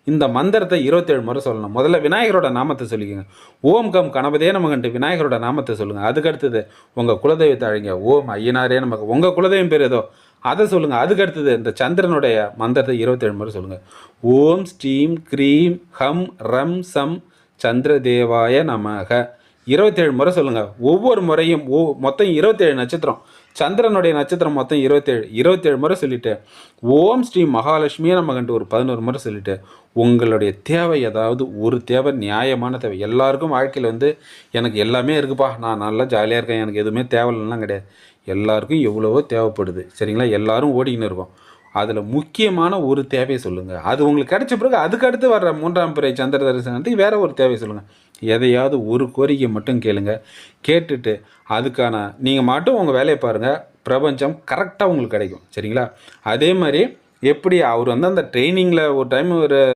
இந்த மந்திரத்தை 27 முறை சொல்லணும். முதல்ல விநாயகரோட நாமத்தை சொல்லிக்கோங்க. ஓம் கம் கணபதே நமகன்ட்டு விநாயகரோட நாமத்தை சொல்லுங்கள். அதுக்கடுத்தது உங்கள் குலதெய்வத்தை அழைங்க. ஓம் ஐயனாரே நமக்கு. உங்கள் குலதெய்வம் பேர் ஏதோ அதை சொல்லுங்கள். அதுக்கடுத்தது இந்த சந்திரனுடைய மந்திரத்தை 27 முறை சொல்லுங்கள். ஓம் ஸ்ரீம் க்ரீம் ஹம் ரம் சம் சந்திரதேவாய நமக 27 முறை சொல்லுங்கள். ஒவ்வொரு முறையும் மொத்தம் 27 நட்சத்திரம். சந்திரனுடைய நட்சத்திரம் மொத்தம் 27 முறை சொல்லிவிட்டு ஓம் ஸ்ரீ மகாலட்சுமியை நமகன்ட்டு ஒரு 11 முறை சொல்லிவிட்டு உங்களுடைய தேவை, ஏதாவது ஒரு தேவை, நியாயமான தேவை. எல்லாருக்கும் வாழ்க்கையில் எனக்கு எல்லாமே இருக்குப்பா, நான் நல்லா ஜாலியாக இருக்கேன், எனக்கு எதுவுமே தேவையில்லாம் கிடையாது. எல்லாருக்கும் எவ்வளவோ தேவைப்படுது, சரிங்களா? எல்லாரும் ஓடிக்கின்னு இருக்கோம். அதில் முக்கியமான ஒரு தேவையை சொல்லுங்கள். அது உங்களுக்கு கிடைச்ச பிறகு அதுக்கடுத்து வர்ற 3ஆம் பிறை சந்திர தரிசனத்துக்கு வேறு ஒரு தேவையை சொல்லுங்கள். எதையாவது ஒரு கோரிக்கை மட்டும் கேளுங்க. கேட்டுட்டு அதுக்கான நீங்கள் மட்டும் உங்கள் வேலையை பாருங்கள். பிரபஞ்சம் கரெக்டாக உங்களுக்கு கிடைக்கும், சரிங்களா? அதே மாதிரி எப்படி அவர் அந்த ட்ரைனிங்கில் ஒரு டைம் ஒரு